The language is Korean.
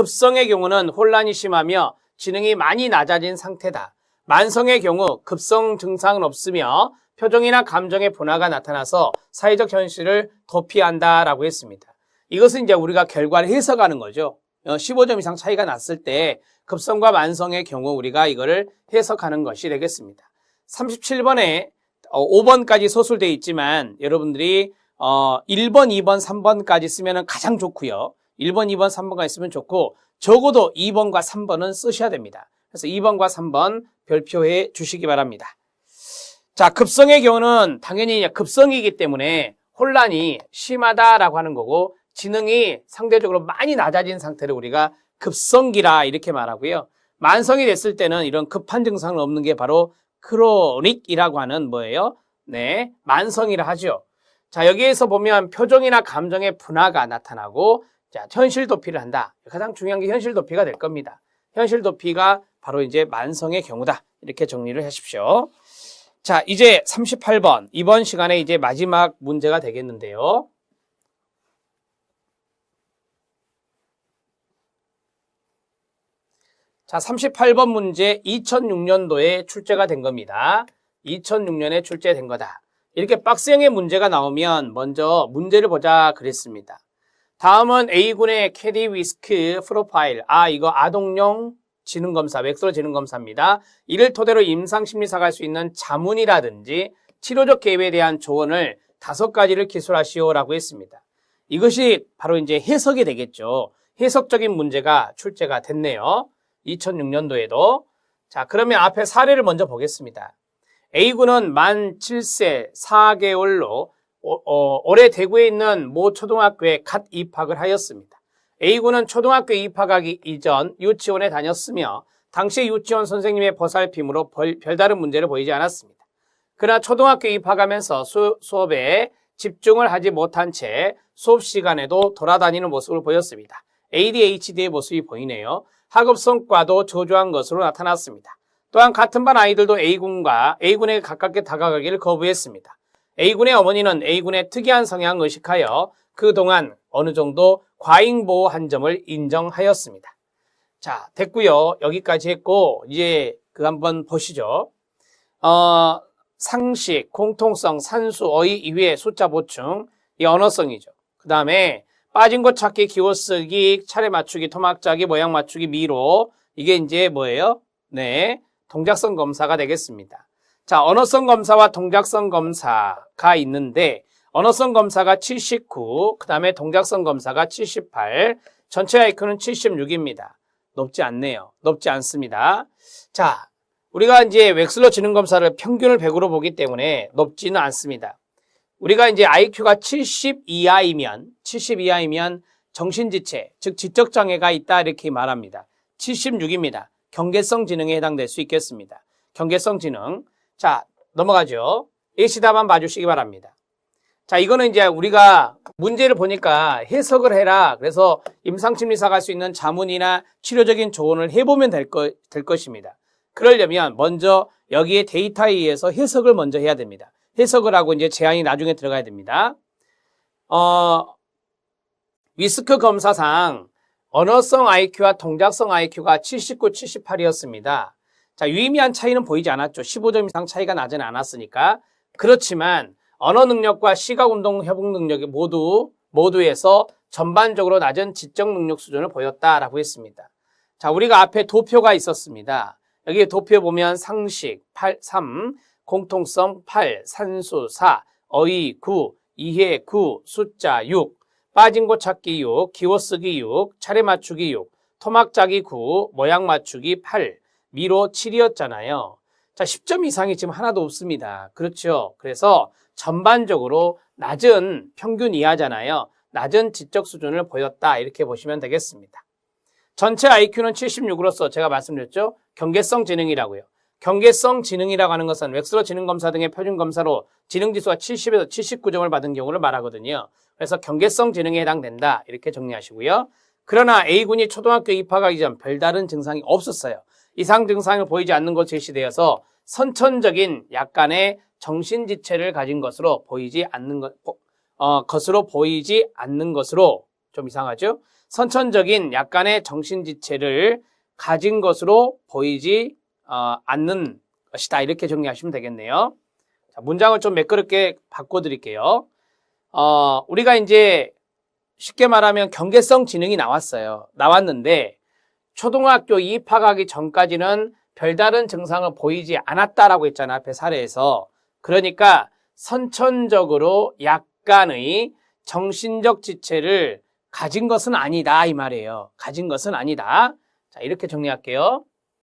급성의 경우는 혼란이 심하며 지능이 많이 낮아진 상태다. 만성의 경우 급성 증상은 없으며 표정이나 감정의 변화가 나타나서 사회적 현실을 도피한다라고 했습니다. 이것은 이제 우리가 결과를 해석하는 거죠. 15점 이상 차이가 났을 때 급성과 만성의 경우 우리가 이거를 해석하는 것이 되겠습니다. 37번에 5번까지 소술되어 있지만 여러분들이 1번, 2번, 3번까지 쓰면 가장 좋고요. 1번, 2번, 3번까지 쓰면 좋고 적어도 2번과 3번은 쓰셔야 됩니다. 그래서 2번과 3번 별표해 주시기 바랍니다. 자, 급성의 경우는 당연히 급성이기 때문에 혼란이 심하다라고 하는 거고 지능이 상대적으로 많이 낮아진 상태를 우리가 급성기라 이렇게 말하고요. 만성이 됐을 때는 이런 급한 증상은 없는 게 바로 크로닉이라고 하는 뭐예요? 네, 만성이라 하죠. 자, 여기에서 보면 표정이나 감정의 분화가 나타나고 자, 현실 도피를 한다. 가장 중요한 게 현실 도피가 될 겁니다. 현실 도피가 바로 이제 만성의 경우다. 이렇게 정리를 하십시오. 자, 이제 38번. 이번 시간에 이제 마지막 문제가 되겠는데요. 자, 38번 문제 2006년도에 출제가 된 겁니다. 2006년에 출제된 거다. 이렇게 박스형의 문제가 나오면 먼저 문제를 보자 그랬습니다. 다음은 A군의 캐디 위스크 프로파일. 이거 아동용 지능검사, 웩슬러 지능검사입니다. 이를 토대로 임상심리사가 할 수 있는 자문이라든지 치료적 개입에 대한 조언을 5가지를 기술하시오라고 했습니다. 이것이 바로 이제 해석이 되겠죠. 해석적인 문제가 출제가 됐네요. 2006년도에도. 자, 그러면 앞에 사례를 먼저 보겠습니다. A군은 만 7세 4개월로 올해 대구에 있는 모 초등학교에 갓 입학을 하였습니다. A군은 초등학교 입학하기 이전 유치원에 다녔으며 당시 유치원 선생님의 보살핌으로 별다른 문제를 보이지 않았습니다. 그러나 초등학교 입학하면서 수업에 집중을 하지 못한 채 수업 시간에도 돌아다니는 모습을 보였습니다. ADHD의 모습이 보이네요. 학업 성과도 저조한 것으로 나타났습니다. 또한 같은 반 아이들도 A군에 가깝게 다가가기를 거부했습니다. A군의 어머니는 A군의 특이한 성향을 의식하여 그동안 어느 정도 과잉보호한 점을 인정하였습니다. 자, 됐고요. 여기까지 했고 이제 한번 보시죠. 상식, 공통성, 산수, 어휘 이외의 숫자 보충, 이 언어성이죠. 그 다음에 빠진 것 찾기, 기호쓰기, 차례 맞추기, 토막 짜기, 모양 맞추기, 미로. 이게 이제 뭐예요? 네, 동작성 검사가 되겠습니다. 자, 언어성 검사와 동작성 검사가 있는데 언어성 검사가 79, 그 다음에 동작성 검사가 78, 전체 IQ는 76입니다. 높지 않네요. 높지 않습니다. 자, 우리가 이제 웩슬러 지능검사를 평균을 100으로 보기 때문에 높지는 않습니다. 우리가 이제 IQ가 70 이하이면 정신지체, 즉 지적장애가 있다 이렇게 말합니다. 76입니다. 경계성 지능에 해당될 수 있겠습니다. 경계성 지능. 자, 넘어가죠. 예시답안 봐주시기 바랍니다. 자, 이거는 이제 우리가 문제를 보니까 해석을 해라. 그래서 임상심리사가 할 수 있는 자문이나 치료적인 조언을 해보면 될 것입니다. 그러려면 먼저 여기에 데이터에 의해서 해석을 먼저 해야 됩니다. 해석을 하고 이제 제안이 나중에 들어가야 됩니다. 위스크 검사상 언어성 IQ와 동작성 IQ가 79, 78이었습니다. 자, 유의미한 차이는 보이지 않았죠. 15점 이상 차이가 나지는 않았으니까. 그렇지만 언어 능력과 시각, 운동, 협응 능력이 모두에서 전반적으로 낮은 지적 능력 수준을 보였다라고 했습니다. 자, 우리가 앞에 도표가 있었습니다. 여기 도표 보면 상식 3, 공통성 8, 산수 4, 어휘 9, 이해 9, 숫자 6, 빠진 곳 찾기 6, 기호쓰기 6, 차례 맞추기 6, 토막 짜기 9, 모양 맞추기 8, 미로 7이었잖아요. 자, 10점 이상이 지금 하나도 없습니다. 그렇죠? 그래서 전반적으로 낮은 평균 이하잖아요. 낮은 지적 수준을 보였다 이렇게 보시면 되겠습니다. 전체 IQ는 76으로서 제가 말씀드렸죠. 경계성 지능이라고요. 경계성 지능이라고 하는 것은 웩슬러 지능검사 등의 표준검사로 지능지수가 70에서 79점을 받은 경우를 말하거든요. 그래서 경계성 지능에 해당된다 이렇게 정리하시고요. 그러나 A군이 초등학교 입학하기 전 별다른 증상이 없었어요. 이상 증상을 보이지 않는 것으로 제시되어서 선천적인 약간의 정신지체를 가진 것으로 보이지 않는 것으로 좀 이상하죠? 선천적인 약간의 정신지체를 가진 것으로 보이지 않는 것이다. 이렇게 정리하시면 되겠네요. 자, 문장을 좀 매끄럽게 바꿔드릴게요. 우리가 이제 쉽게 말하면 경계성 지능이 나왔는데 초등학교 입학하기 전까지는 별다른 증상을 보이지 않았다라고 했잖아. 앞에 사례에서. 그러니까 선천적으로 약간의 정신적 지체를 가진 것은 아니다 이 말이에요. 가진 것은 아니다. 자, 이렇게 정리할게요.